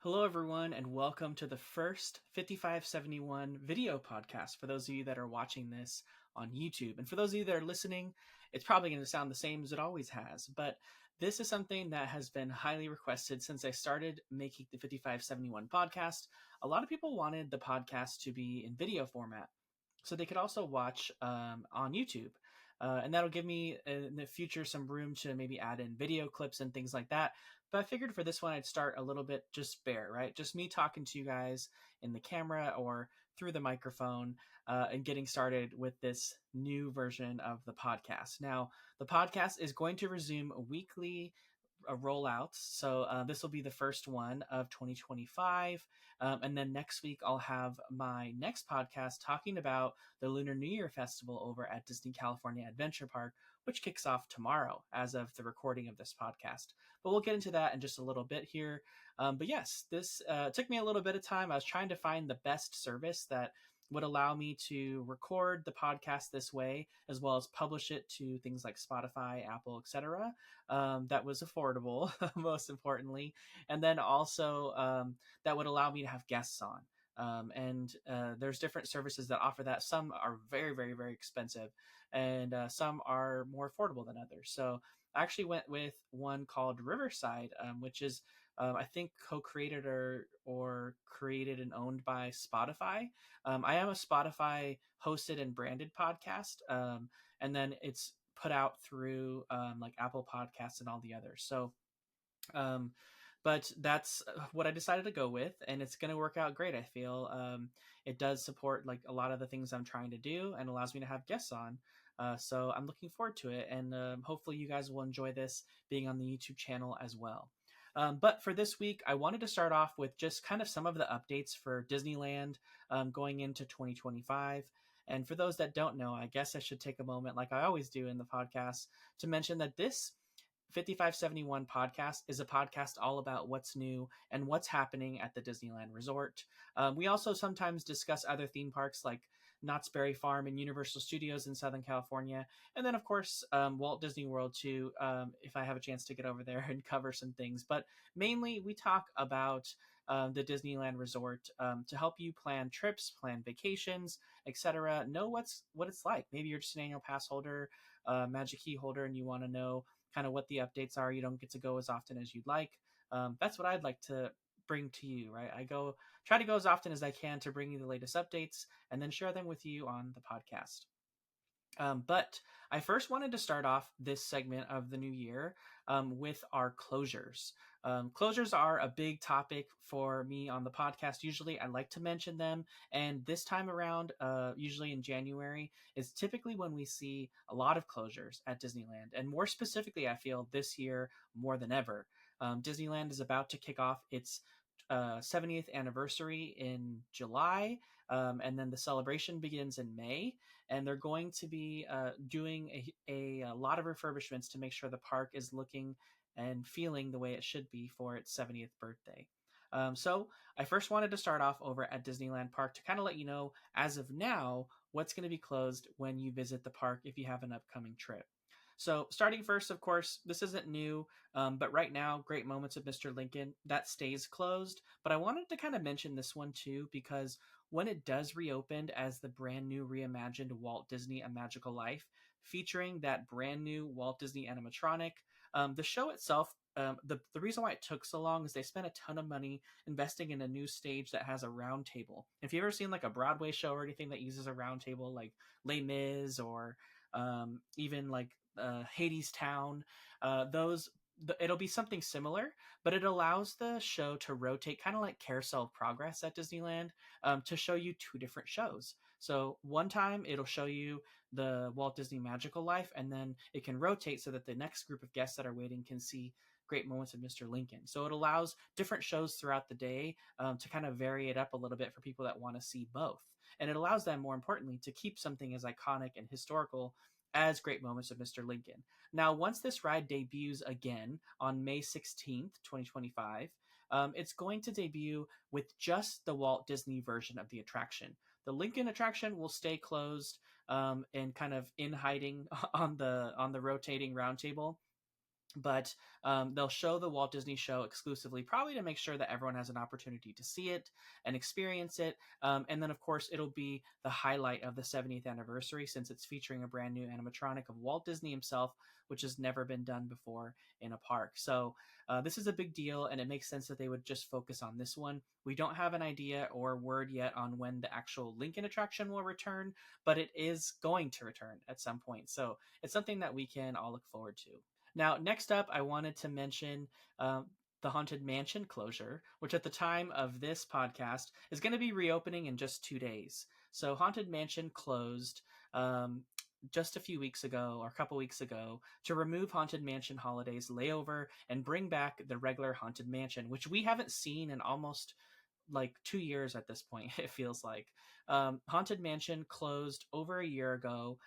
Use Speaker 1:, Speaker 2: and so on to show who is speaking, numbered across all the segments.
Speaker 1: Hello, everyone, and welcome to the first 5571 video podcast for those of you that are watching this on YouTube. And for those of you that are listening, it's probably going to sound the same as it always has, but this is something that has been highly requested since I started making the 5571 podcast. A lot of people wanted the podcast to be in video format so they could also watch on YouTube. And that'll give me in the future some room to maybe add in video clips and things like that. But I figured for this one, I'd start a little bit just bare, right? Just me talking to you guys in the camera or through the microphone and getting started with this new version of the podcast. Now, the podcast is going to resume weekly rollouts. So this will be the first one of 2025. And then next week, I'll have my next podcast talking about the Lunar New Year festival over at Disney California Adventure Park, which kicks off tomorrow as of the recording of this podcast. But we'll get into that in just a little bit here. But yes, this took me a little bit of time. I was trying to find the best service that would allow me to record the podcast this way, as well as publish it to things like Spotify, Apple, etc. That was affordable, most importantly, and then also that would allow me to have guests on. And there's different services that offer that. Some are very, very, very expensive, and some are more affordable than others. So I actually went with one called Riverside, which is I think co-created or created and owned by Spotify. I am a Spotify hosted and branded podcast, and then it's put out through like Apple Podcasts and all the others. So, but that's what I decided to go with, and it's going to work out great. I feel it does support like a lot of the things I'm trying to do, and allows me to have guests on. So I'm looking forward to it, and hopefully you guys will enjoy this being on the YouTube channel as well. But for this week, I wanted to start off with just kind of some of the updates for Disneyland going into 2025. And for those that don't know, I guess I should take a moment, like I always do in the podcast, to mention that this 5571 podcast is a podcast all about what's new and what's happening at the Disneyland Resort. We also sometimes discuss other theme parks like Knott's Berry Farm and Universal Studios in Southern California. And then, of course, Walt Disney World, too, if I have a chance to get over there and cover some things. But mainly, we talk about the Disneyland Resort to help you plan trips, plan vacations, etc. Know what it's like. Maybe you're just an annual pass holder, Magic Key holder, and you want to know kind of what the updates are. You don't get to go as often as you'd like. That's what I'd like to bring to you, right? I try to go as often as I can to bring you the latest updates and then share them with you on the podcast. But I first wanted to start off this segment of the new year with our closures. Closures are a big topic for me on the podcast. Usually I like to mention them. And this time around, usually in January, is typically when we see a lot of closures at Disneyland. And more specifically, I feel this year more than ever. Disneyland is about to kick off its 70th anniversary in July, and then the celebration begins in May, and they're going to be doing a lot of refurbishments to make sure the park is looking and feeling the way it should be for its 70th birthday. So I first wanted to start off over at Disneyland Park to kind of let you know, as of now, what's going to be closed when you visit the park if you have an upcoming trip. So starting first, of course, this isn't new, but right now, Great Moments of Mr. Lincoln, that stays closed. But I wanted to kind of mention this one too, because when it does reopen as the brand new reimagined Walt Disney A Magical Life, featuring that brand new Walt Disney animatronic, the show itself, the reason why it took so long is they spent a ton of money investing in a new stage that has a round table. If you've ever seen like a Broadway show or anything that uses a round table, like Les Mis or even like Hades Town, it'll be something similar, but it allows the show to rotate, kind of like Carousel of Progress at Disneyland, to show you two different shows. So one time it'll show you the Walt Disney Magical Life, and then it can rotate so that the next group of guests that are waiting can see Great Moments of Mr. Lincoln. So it allows different shows throughout the day to kind of vary it up a little bit for people that want to see both. And it allows them, more importantly, to keep something as iconic and historical as Great Moments of Mr. Lincoln. Now, once this ride debuts again on May 16th, 2025, it's going to debut with just the Walt Disney version of the attraction. The Lincoln attraction will stay closed and kind of in hiding on the rotating round table. but they'll show the Walt Disney Show exclusively, probably to make sure that everyone has an opportunity to see it and experience it. And then, of course, it'll be the highlight of the 70th anniversary, since it's featuring a brand new animatronic of Walt Disney himself, which has never been done before in a park. So this is a big deal, and it makes sense that they would just focus on this one. We don't have an idea or word yet on when the actual Lincoln attraction will return, but it is going to return at some point. So it's something that we can all look forward to. Now, next up, I wanted to mention the Haunted Mansion closure, which at the time of this podcast is going to be reopening in just 2 days. So, Haunted Mansion closed just a few weeks ago, or a couple weeks ago, to remove Haunted Mansion Holidays Layover and bring back the regular Haunted Mansion, which we haven't seen in almost like 2 years at this point, it feels like. Haunted Mansion closed over a year ago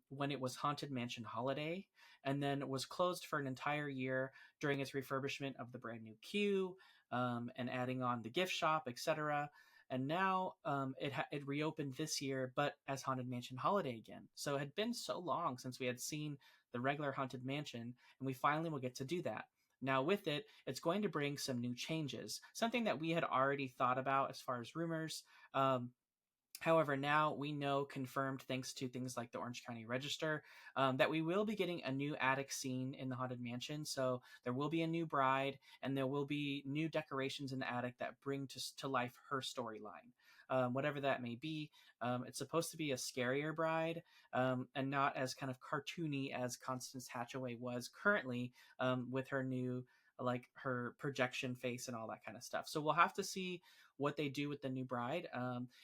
Speaker 1: when it was Haunted Mansion Holiday, and then was closed for an entire year during its refurbishment of the brand new queue, and adding on the gift shop, etc. And now it reopened this year, but as Haunted Mansion Holiday again. So it had been so long since we had seen the regular Haunted Mansion, and we finally will get to do that. Now, with it, it's going to bring some new changes, something that we had already thought about as far as rumors. However, now we know, confirmed thanks to things like the Orange County Register, that we will be getting a new attic scene in the Haunted Mansion. So there will be a new bride, and there will be new decorations in the attic that bring to life her storyline. Whatever that may be, it's supposed to be a scarier bride, and not as kind of cartoony as Constance Hatchaway was currently, with her new, like, her projection face and all that kind of stuff. So we'll have to see what they do with the new bride.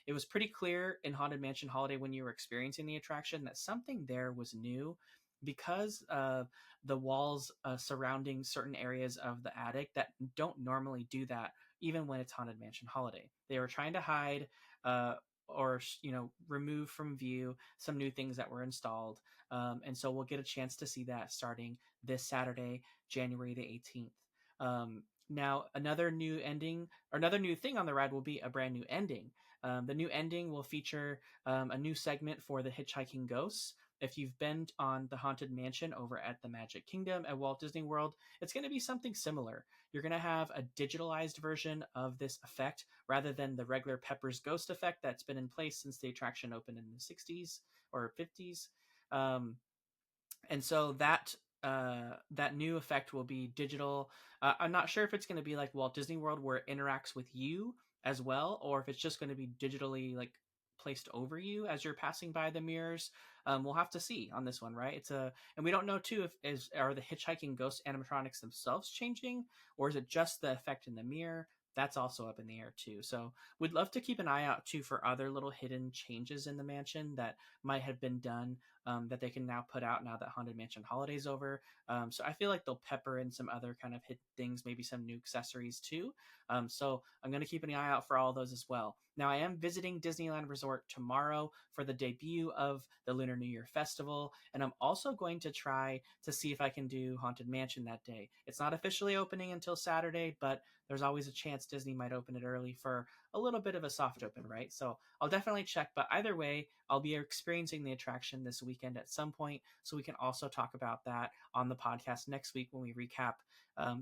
Speaker 1: It was pretty clear in Haunted Mansion Holiday when you were experiencing the attraction that something there was new, because the walls surrounding certain areas of the attic that don't normally do that, even when it's Haunted Mansion Holiday. They were trying to hide or remove from view some new things that were installed, and so we'll get a chance to see that starting this Saturday, January the 18th. Now, another new ending, or another new thing on the ride, will be a brand new ending. The new ending will feature a new segment for the Hitchhiking Ghosts. If you've been on the Haunted Mansion over at the Magic Kingdom at Walt Disney World, it's going to be something similar. You're going to have a digitalized version of this effect rather than the regular Pepper's Ghost effect that's been in place since the attraction opened in the 60s or 50s. And so that new effect will be digital. I'm not sure if it's going to be like Walt Disney World, where it interacts with you as well, or if it's just going to be digitally, like, placed over you as you're passing by the mirrors. We'll have to see on this one, right? And we don't know too if are the Hitchhiking Ghost animatronics themselves changing, or is it just the effect in the mirror? That's also up in the air too. So we'd love to keep an eye out too for other little hidden changes in the mansion that might have been done, that they can now put out now that Haunted Mansion Holiday's over. So I feel like they'll pepper in some other kind of hidden things, maybe some new accessories too. So I'm going to keep an eye out for all of those as well. Now, I am visiting Disneyland Resort tomorrow for the debut of the Lunar New Year Festival, and I'm also going to try to see if I can do Haunted Mansion that day. It's not officially opening until Saturday, but there's always a chance Disney might open it early for a little bit of a soft open, right? So I'll definitely check, but either way, I'll be experiencing the attraction this weekend at some point, so we can also talk about that on the podcast next week when we recap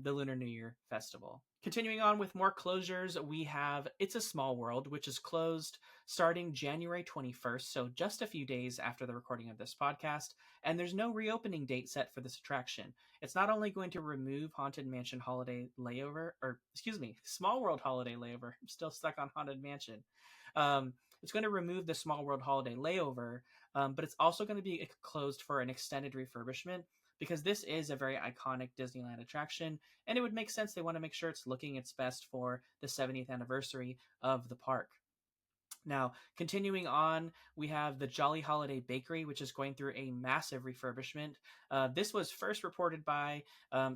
Speaker 1: the Lunar New Year Festival. Continuing on with more closures, we have It's a Small World, which is closed starting January 21st, so just a few days after the recording of this podcast, and there's no reopening date set for this attraction. It's not only going to remove Haunted Mansion Holiday Layover, or excuse me, Small World Holiday Layover. I'm still stuck on Haunted Mansion. It's going to remove the Small World Holiday Layover, but it's also going to be closed for an extended refurbishment, because this is a very iconic Disneyland attraction, and it would make sense they want to make sure it's looking its best for the 70th anniversary of the park. Now, continuing on, we have the Jolly Holiday Bakery, which is going through a massive refurbishment. This was first reported by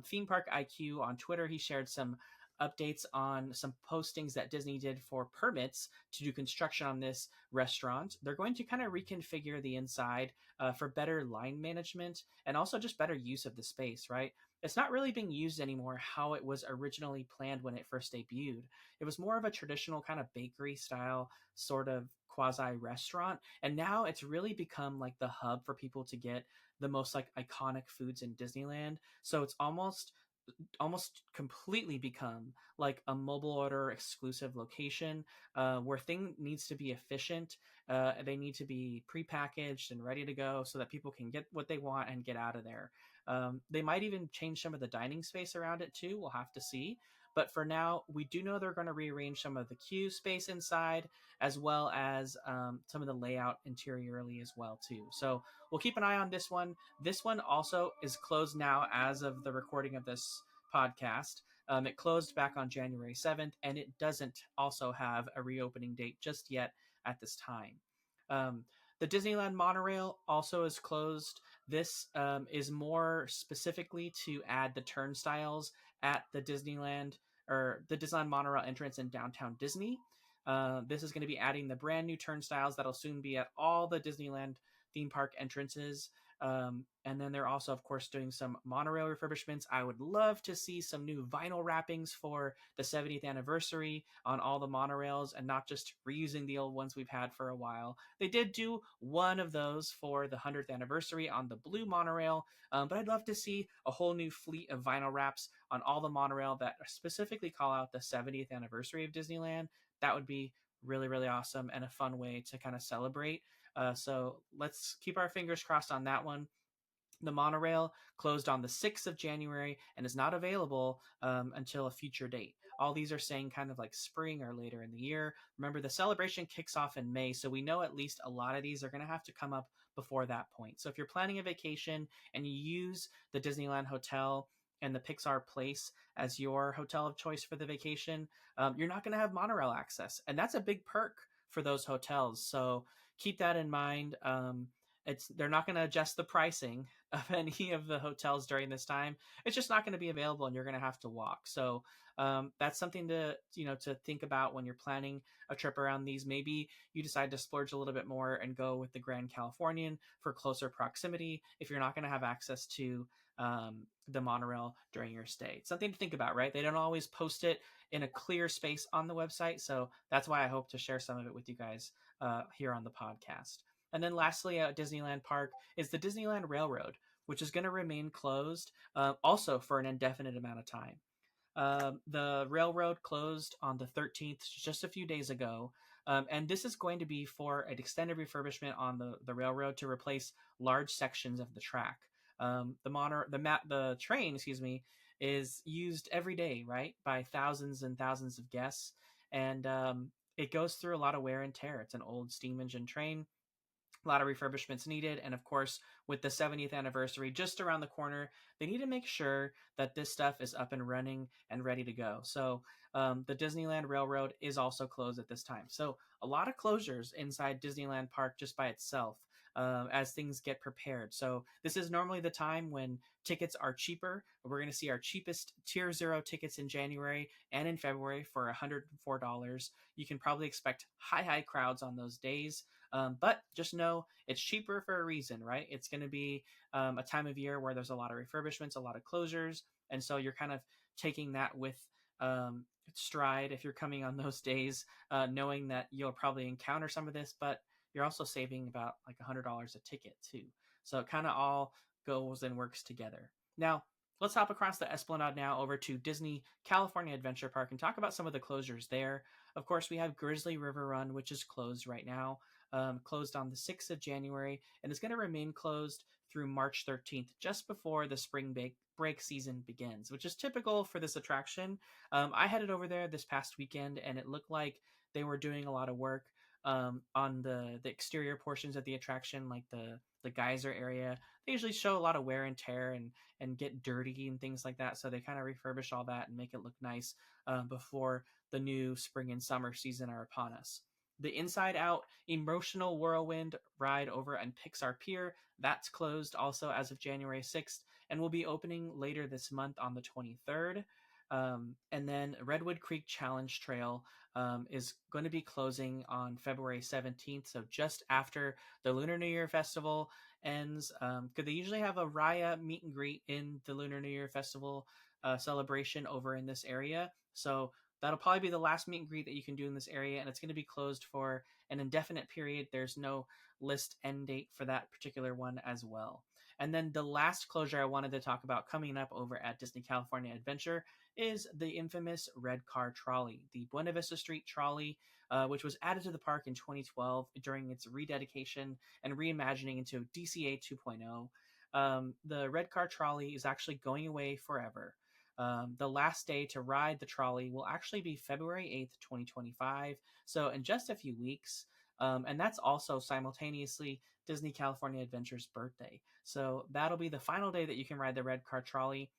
Speaker 1: Theme Park IQ on Twitter. He shared some updates on some postings that Disney did for permits to do construction on this restaurant. They're going to kind of reconfigure the inside for better line management and also just better use of the space, right? it's not really being used anymore how it was originally planned when it first debuted. It was more of a traditional kind of bakery style sort of quasi restaurant, and now it's really become like the hub for people to get the most like iconic foods in Disneyland. So it's almost completely become like a mobile order exclusive location, where thing needs to be efficient. They need to be prepackaged and ready to go so that people can get what they want and get out of there. They might even change some of the dining space around it too. We'll have to see. But for now, we do know they're going to rearrange some of the queue space inside, as well as some of the layout interiorly as well too. So we'll keep an eye on this one. This one also is closed now as of the recording of this podcast. It closed back on January 7th, and it doesn't also have a reopening date just yet at this time. The Disneyland monorail also is closed. This is more specifically to add the turnstiles at the Disneyland or the Disneyland monorail entrance in downtown Disney. This is going to be adding the brand new turnstiles that'll soon be at all the Disneyland theme park entrances. And then they're also, of course, doing some monorail refurbishments. I would love to see some new vinyl wrappings for the 70th anniversary on all the monorails and not just reusing the old ones we've had for a while. They did do one of those for the 100th anniversary on the blue monorail, but I'd love to see a whole new fleet of vinyl wraps on all the monorail that specifically call out the 70th anniversary of Disneyland. That would be really, really awesome and a fun way to kind of celebrate. So let's keep our fingers crossed on that one. The monorail closed on the 6th of January and is not available until a future date. All these are saying kind of like spring or later in the year. Remember, the celebration kicks off in May, so we know at least a lot of these are going to have to come up before that point. So if you're planning a vacation and you use the Disneyland Hotel and the Pixar Place as your hotel of choice for the vacation, you're not going to have monorail access. And that's a big perk for those hotels. So keep that in mind. They're not going to adjust the pricing of any of the hotels during this time. It's just not going to be available, and you're going to have to walk. So that's something to think about when you're planning a trip around these. Maybe you decide to splurge a little bit more and go with the Grand Californian for closer proximity if you're not going to have access to the monorail during your stay. It's something to think about, right? They don't always post it in a clear space on the website, so that's why I hope to share some of it with you guys here on the podcast. And then lastly, at Disneyland Park is the Disneyland Railroad, which is going to remain closed also for an indefinite amount of time. The railroad closed on the 13th, just a few days ago. And this is going to be for an extended refurbishment on the railroad to replace large sections of the track. The train, is used every day, right, by thousands and thousands of guests. And it goes through a lot of wear and tear. It's an old steam engine train. A lot of refurbishments needed. And of course, with the 70th anniversary just around the corner, they need to make sure that this stuff is up and running and ready to go. So the Disneyland Railroad is also closed at this time. So a lot of closures inside Disneyland Park just by itself as things get prepared. So this is normally the time when tickets are cheaper. We're going to see our cheapest Tier 0 tickets in January and in February for $104. You can probably expect high crowds on those days. But just know it's cheaper for a reason, right? It's going to be a time of year where there's a lot of refurbishments, a lot of closures. And so you're kind of taking that with stride if you're coming on those days, knowing that you'll probably encounter some of this, but you're also saving about like $100 a ticket too. So it kind of all goes and works together. Now, let's hop across the Esplanade now over to Disney California Adventure Park and talk about some of the closures there. Of course, we have Grizzly River Run, which is closed right now, closed on the 6th of January, and is going to remain closed through March 13th, just before the spring break season begins, which is typical for this attraction. I headed over there this past weekend, and it looked like they were doing a lot of work on the exterior portions of the attraction, like the geyser area. They usually show a lot of wear and tear and get dirty and things like that. So they kind of refurbish all that and make it look nice before the new spring and summer season are upon us. The Inside Out Emotional Whirlwind ride over on Pixar Pier, that's closed also as of January 6th and will be opening later this month on the 23rd. And then Redwood Creek Challenge Trail is going to be closing on February 17th. So just after the Lunar New Year Festival ends, because they usually have a Raya meet and greet in the Lunar New Year Festival celebration over in this area. So that'll probably be the last meet and greet that you can do in this area, and it's going to be closed for an indefinite period. There's no list end date for that particular one as well. And then the last closure I wanted to talk about coming up over at Disney California Adventure is the infamous red car trolley, the Buena Vista Street trolley, which was added to the park in 2012 during its rededication and reimagining into DCA 2.0. The red car trolley is actually going away forever. The last day to ride the trolley will actually be February 8th, 2025. So, in just a few weeks. And that's also simultaneously Disney California Adventure's birthday. So, that'll be the final day that you can ride the red car trolley.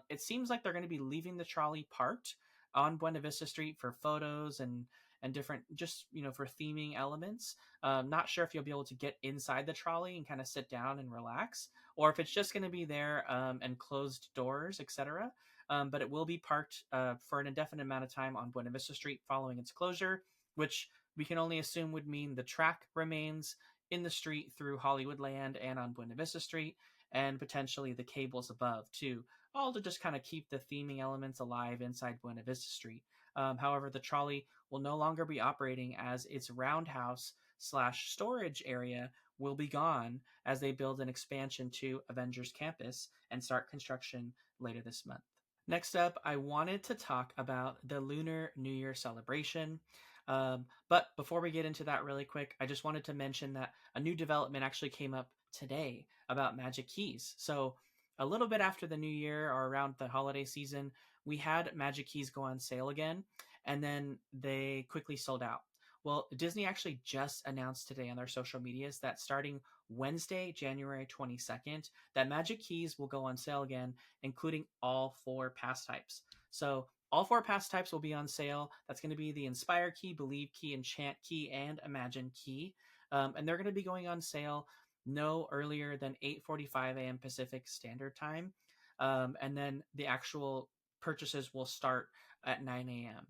Speaker 1: It seems like they're going to be leaving the trolley parked on Buena Vista Street for photos and different, just for theming elements. Not sure if you'll be able to get inside the trolley and kind of sit down and relax, or if it's just going to be there and closed doors, etc. But it will be parked for an indefinite amount of time on Buena Vista Street following its closure, which we can only assume would mean the track remains in the street through Hollywoodland and on Buena Vista Street, and potentially the cables above too, all to just kind of keep the theming elements alive inside Buena Vista Street. However, the trolley will no longer be operating, as its roundhouse slash storage area will be gone as they build an expansion to Avengers Campus and start construction later this month. Next up, I wanted to talk about the Lunar New Year celebration. But before we get into that really quick, I just wanted to mention that a new development actually came up today about Magic Keys. So a little bit after the new year or around the holiday season, we had Magic Keys go on sale again, and then they quickly sold out. Well, Disney actually just announced today on their social medias that starting Wednesday, January 22nd, that Magic Keys will go on sale again, including all 4 pass types. So all 4 pass types will be on sale. That's going to be the Inspire Key, Believe Key, Enchant Key, and Imagine Key. And they're going to be going on sale no earlier than 8:45 a.m. Pacific Standard Time. And then the actual purchases will start at 9 a.m.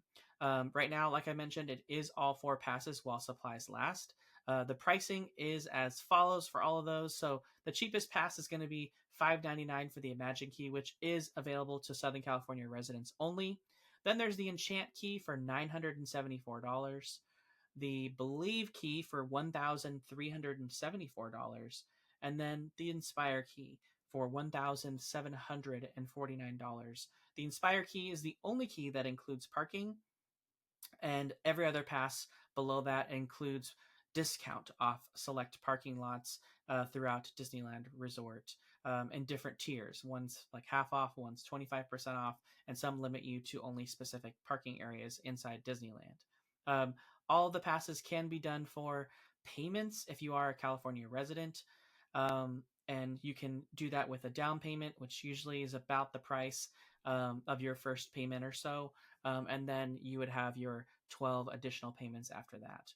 Speaker 1: Right now, like I mentioned, it is all 4 passes while supplies last. The pricing is as follows for all of those. So the cheapest pass is going to be $5.99 for the Imagine Key, which is available to Southern California residents only. Then there's the Enchant Key for $974, the Believe Key for $1,374, and then the Inspire Key for $1,749. The Inspire Key is the only key that includes parking, and every other pass below that includes discount off select parking lots throughout Disneyland Resort in different tiers. One's like half off, one's 25% off, and some limit you to only specific parking areas inside Disneyland. All of the passes can be done for payments if you are a California resident. And you can do that with a down payment, which usually is about the price of your first payment or so. And then you would have your 12 additional payments after that.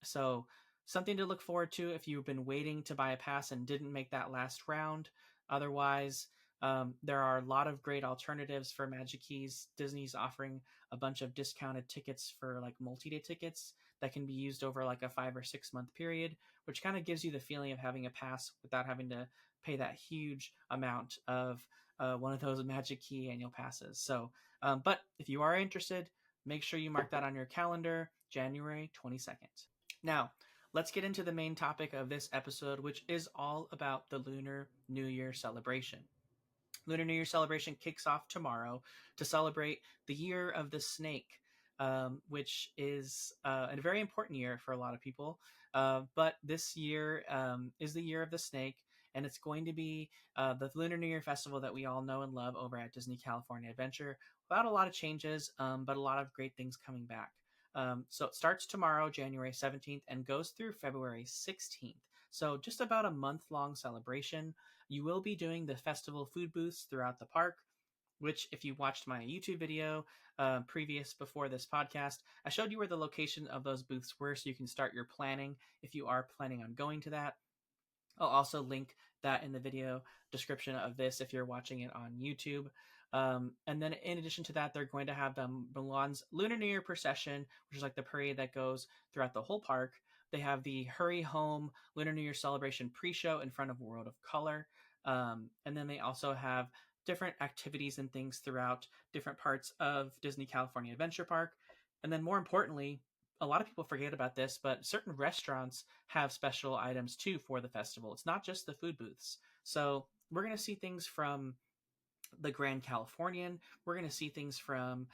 Speaker 1: So something to look forward to if you've been waiting to buy a pass and didn't make that last round. Otherwise, there are a lot of great alternatives for Magic Keys. Disney's offering a bunch of discounted tickets for like multi-day tickets that can be used over like a 5 or 6 month period, which kind of gives you the feeling of having a pass without having to pay that huge amount of one of those Magic Key annual passes. So, but if you are interested, make sure you mark that on your calendar, January 22nd. Now, let's get into the main topic of this episode, which is all about the Lunar New Year celebration. Lunar New Year celebration kicks off tomorrow to celebrate the Year of the Snake, which is a very important year for a lot of people. But this year is the Year of the Snake, and it's going to be the Lunar New Year festival that we all know and love over at Disney California Adventure, without a lot of changes, but a lot of great things coming back. So it starts tomorrow, January 17th, and goes through February 16th. So just about a month-long celebration. You will be doing the festival food booths throughout the park, which if you watched my YouTube video previous before this podcast, I showed you where the location of those booths were so you can start your planning if you are planning on going to that. I'll also link that in the video description of this if you're watching it on YouTube. And then in addition to that, they're going to have the Milan's Lunar New Year procession, which is like the parade that goes throughout the whole park. They have the Hurry Home Lunar New Year celebration pre-show in front of World of Color. And then they also have different activities and things throughout different parts of Disney California Adventure Park. And then more importantly, a lot of people forget about this, but certain restaurants have special items too for the festival. It's not just the food booths. So we're going to see things from the Grand Californian. We're going to see things from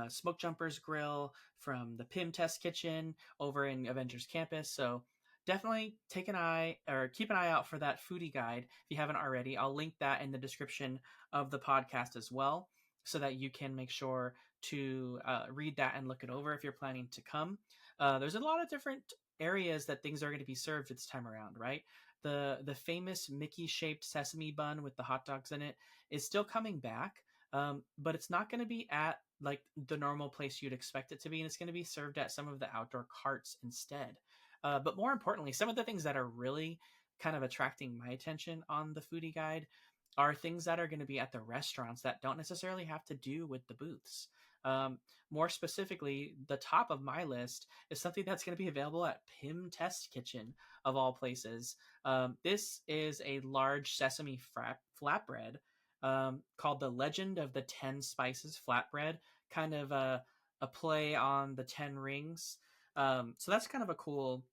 Speaker 1: Smoke Jumper's Grill, from the Pim Test Kitchen over in Avengers Campus. So definitely take an eye or keep an eye out for that foodie guide if you haven't already. I'll link that in the description of the podcast as well, so that you can make sure to read that and look it over if you're planning to come. There's a lot of different areas that things are going to be served this time around, right? The famous Mickey shaped sesame bun with the hot dogs in it is still coming back, but it's not going to be at like the normal place you'd expect it to be, and it's going to be served at some of the outdoor carts instead. But more importantly, some of the things that are really kind of attracting my attention on the foodie guide are things that are going to be at the restaurants that don't necessarily have to do with the booths. More specifically, the top of my list is something that's going to be available at Pim Test Kitchen, of all places. This is a large sesame flatbread called the Legend of the 10 Spices Flatbread, kind of a play on the 10 rings. So that's kind of a cool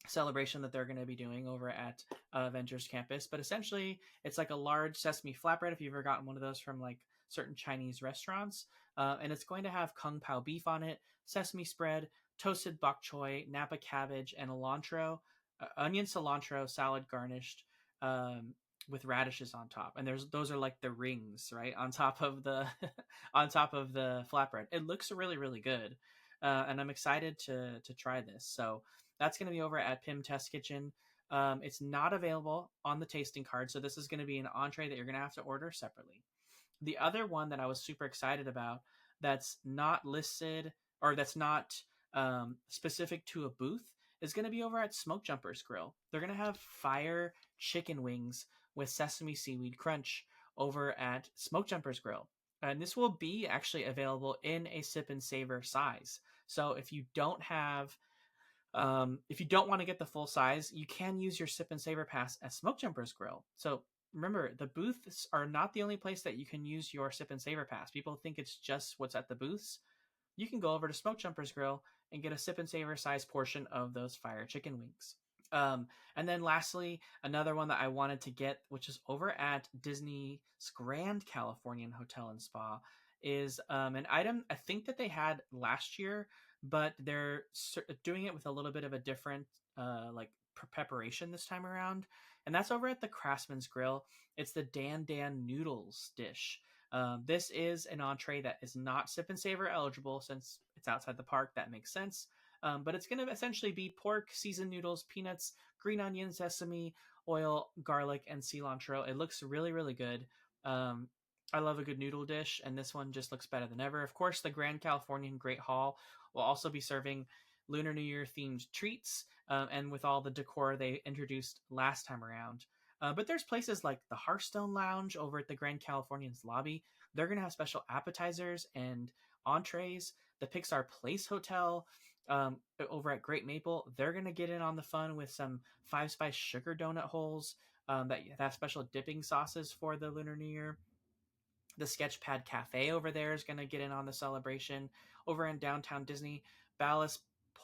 Speaker 1: celebration that they're going to be doing over at Avengers Campus. But essentially, it's like a large sesame flatbread if you've ever gotten one of those from like certain Chinese restaurants. And it's going to have kung pao beef on it, sesame spread, toasted bok choy, napa cabbage, and cilantro, onion cilantro salad garnished with radishes on top. And those are like the rings, right, on top of the on top of the flatbread. It looks really really good, and I'm excited to try this. So that's going to be over at Pim Test Kitchen. It's not available on the tasting card, so this is going to be an entree that you're going to have to order separately. The other one that I was super excited about that's not listed or that's not specific to a booth is going to be over at Smoke Jumper's Grill. They're going to have fire chicken wings with sesame seaweed crunch over at Smoke Jumper's Grill. And this will be actually available in a sip and savor size. So if you don't want to get the full size, you can use your sip and savor pass at Smoke Jumper's Grill. So remember, the booths are not the only place that you can use your sip and savor pass. People think it's just what's at the booths. You can go over to Smoke Jumper's Grill and get a sip and savor size portion of those fire chicken wings. And then lastly, another one that I wanted to get, which is over at Disney's Grand Californian Hotel and Spa, is an item I think that they had last year, but they're doing it with a little bit of a different preparation this time around. And that's over at the Craftsman's Grill. It's the Dan Dan Noodles dish. This is an entree that is not sip and savor eligible since it's outside the park. That makes sense. But it's going to essentially be pork, seasoned noodles, peanuts, green onion, sesame, oil, garlic, and cilantro. It looks really, really good. I love a good noodle dish, and this one just looks better than ever. Of course, the Grand Californian Great Hall will also be serving Lunar New Year themed treats, and with all the decor they introduced last time around. But there's places like the Hearthstone Lounge over at the Grand Californian's lobby. They're going to have special appetizers and entrees. The Pixar Place Hotel over at Great Maple, they're going to get in on the fun with some 5-spice sugar donut holes that have special dipping sauces for the Lunar New Year. The Sketchpad Cafe over there is going to get in on the celebration. Over in downtown Disney, Ballast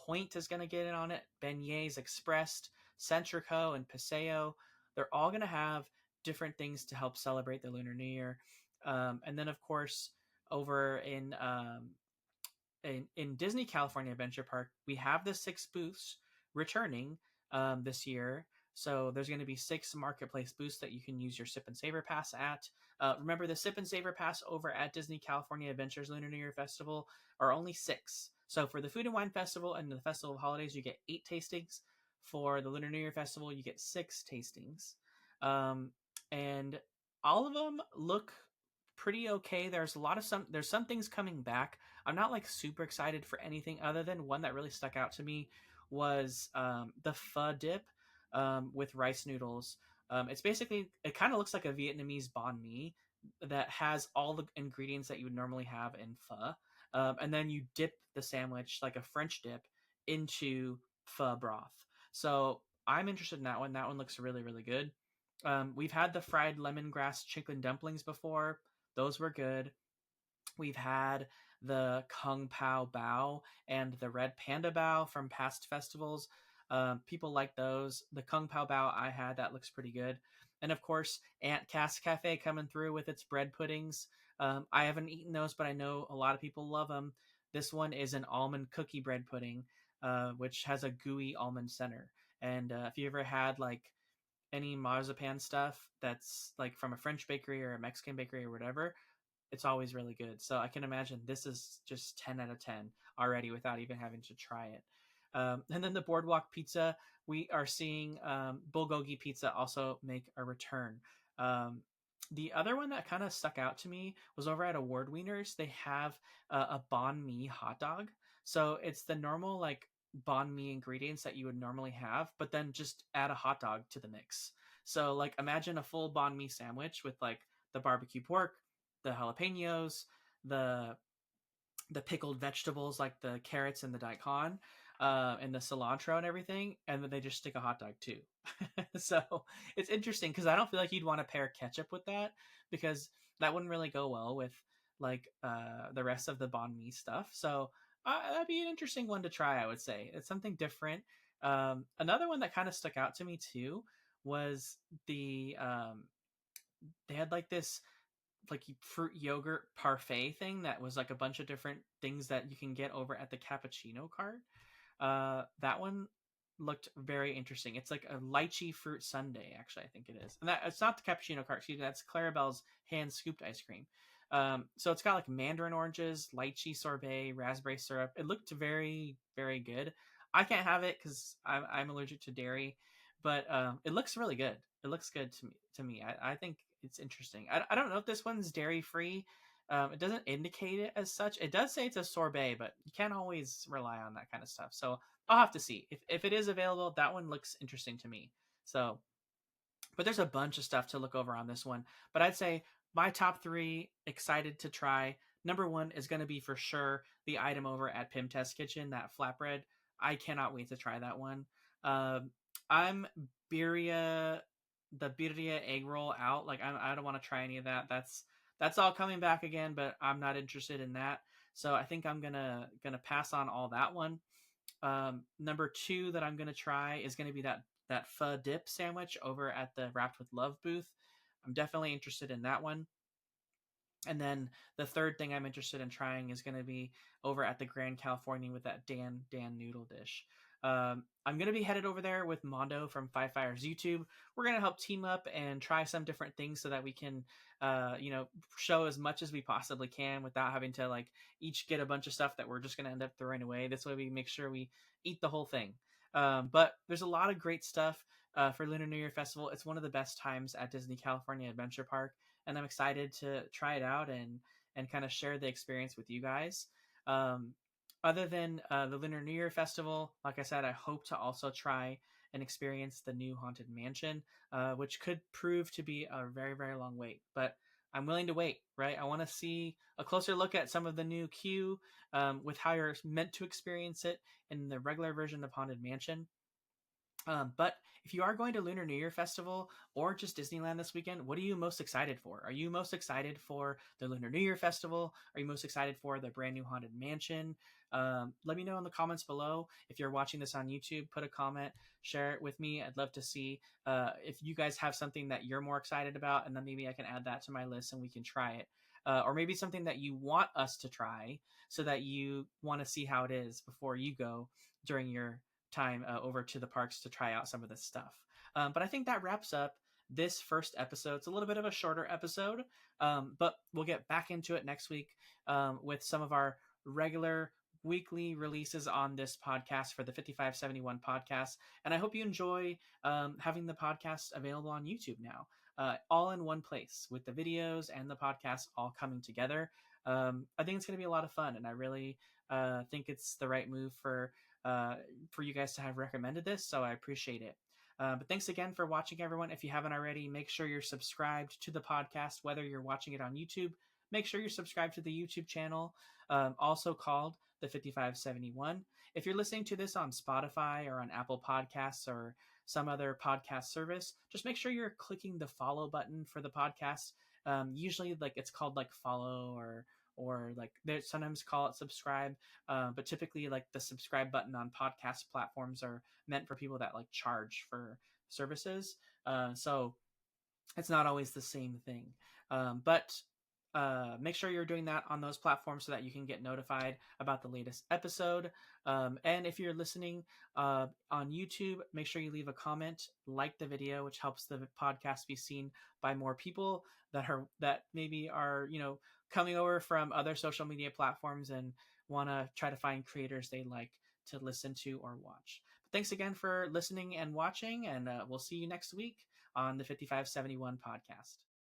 Speaker 1: Point is going to get in on it. Beignets Expressed, Centrico, and Paseo. They're all going to have different things to help celebrate the Lunar New Year. And then, of course, over in Disney California Adventure Park, we have the 6 booths returning this year. So there's going to be 6 marketplace booths that you can use your Sip and Savor Pass at. Remember, the Sip and Savor Pass over at Disney California Adventures Lunar New Year Festival are only 6. So for the Food and Wine Festival and the Festival of Holidays, you get 8 tastings. For the Lunar New Year Festival, you get 6 tastings. And all of them look pretty okay. There's some things coming back. I'm not like super excited for anything other than one that really stuck out to me was the pho dip with rice noodles. It kind of looks like a Vietnamese banh mi, that has all the ingredients that you would normally have in pho, and then you dip the sandwich like a French dip into pho broth. So I'm interested in that one. That one looks really really good. We've had the fried lemongrass chicken dumplings before; those were good. We've had the Kung Pao Bao and the Red Panda Bao from past festivals. People like those. The Kung Pao Bao I had, that looks pretty good. And of course, Aunt Cass Cafe coming through with its bread puddings. I haven't eaten those, but I know a lot of people love them. This one is an almond cookie bread pudding, which has a gooey almond center. And if you ever had like any marzipan stuff that's like from a French bakery or a Mexican bakery or whatever, it's always really good. So I can imagine this is just 10 out of 10 already without even having to try it. And then the Boardwalk Pizza, we are seeing Bulgogi Pizza also make a return. The other one that kind of stuck out to me was over at Award Wieners. They have a banh mi hot dog. So it's the normal like banh mi ingredients that you would normally have, but then just add a hot dog to the mix. So like imagine a full banh mi sandwich with like the barbecue pork, the jalapenos, the the pickled vegetables like the carrots and the daikon, and the cilantro and everything, and then they just stick a hot dog too. So it's interesting because I don't feel like you'd want to pair ketchup with that because that wouldn't really go well with like the rest of the banh mi stuff. So that'd be an interesting one to try. I would say it's something different. Another one that kind of stuck out to me too was they had like this like fruit yogurt parfait thing that was like a bunch of different things that you can get over at the cappuccino cart. That one looked very interesting. It's like a lychee fruit sundae, actually, I think it is. And that it's not the cappuccino cart, excuse me, that's Clarabelle's hand scooped ice cream. So it's got like mandarin oranges, lychee sorbet, raspberry syrup. It looked very, very good. I can't have it because I'm allergic to dairy, but it looks really good. It looks good to me. I think it's interesting. I don't know if this one's dairy free. It doesn't indicate it as such. It does say it's a sorbet, but you can't always rely on that kind of stuff. So I'll have to see if it is available. That one looks interesting to me. So, but there's a bunch of stuff to look over on this one. But I'd say my top three excited to try. Number one is going to be for sure the item over at Pim Test Kitchen, that flatbread. I cannot wait to try that one. I'm birria, the birria egg roll out. Like I don't want to try any of that. That's all coming back again, but I'm not interested in that. So I think I'm gonna pass on all that one. Number two that I'm gonna try is gonna be that pho dip sandwich over at the Wrapped with Love booth. I'm definitely interested in that one. And then the third thing I'm interested in trying is going to be over at the Grand California with that Dan noodle dish. I'm going to be headed over there with Mondo from Five Fires YouTube. We're going to help team up and try some different things so that we can, show as much as we possibly can without having to like each get a bunch of stuff that we're just going to end up throwing away. This way we make sure we eat the whole thing. But there's a lot of great stuff for Lunar New Year Festival. It's one of the best times at Disney California Adventure Park, and I'm excited to try it out and kind of share the experience with you guys. Um, Other than the Lunar New Year Festival, like I said, I hope to also try and experience the new Haunted Mansion, which could prove to be a very, very long wait. But I'm willing to wait, right? I want to see a closer look at some of the new queue with how you're meant to experience it in the regular version of Haunted Mansion. But if you are going to Lunar New Year Festival or just Disneyland this weekend, what are you most excited for? Are you most excited for the Lunar New Year Festival? Are you most excited for the brand new Haunted Mansion? Let me know in the comments below. If you're watching this on YouTube, put a comment, share it with me. I'd love to see if you guys have something that you're more excited about, and then maybe I can add that to my list and we can try it. Or maybe something that you want us to try so that you want to see how it is before you go during your time over to the parks to try out some of this stuff. But I think that wraps up this first episode. It's a little bit of a shorter episode, but we'll get back into it next week with some of our regular weekly releases on this podcast for the 5571 podcast. And I hope you enjoy having the podcast available on YouTube now, all in one place with the videos and the podcast all coming together. I think it's going to be a lot of fun, and I really think it's the right move for you guys to have recommended this, so I appreciate it. But thanks again for watching, everyone. If you haven't already, make sure you're subscribed to the podcast, whether you're watching it on YouTube. Make sure you're subscribed to the YouTube channel, also called the 5571. If you're listening to this on Spotify or on Apple Podcasts or some other podcast service, just make sure you're clicking the follow button for the podcast. Usually, like it's called like follow or like they sometimes call it subscribe, but typically like the subscribe button on podcast platforms are meant for people that like charge for services. So it's not always the same thing. But make sure you're doing that on those platforms so that you can get notified about the latest episode. And if you're listening on YouTube, make sure you leave a comment, like the video, which helps the podcast be seen by more people that maybe are coming over from other social media platforms and want to try to find creators they like to listen to or watch. But thanks again for listening and watching, and we'll see you next week on the 5571 podcast.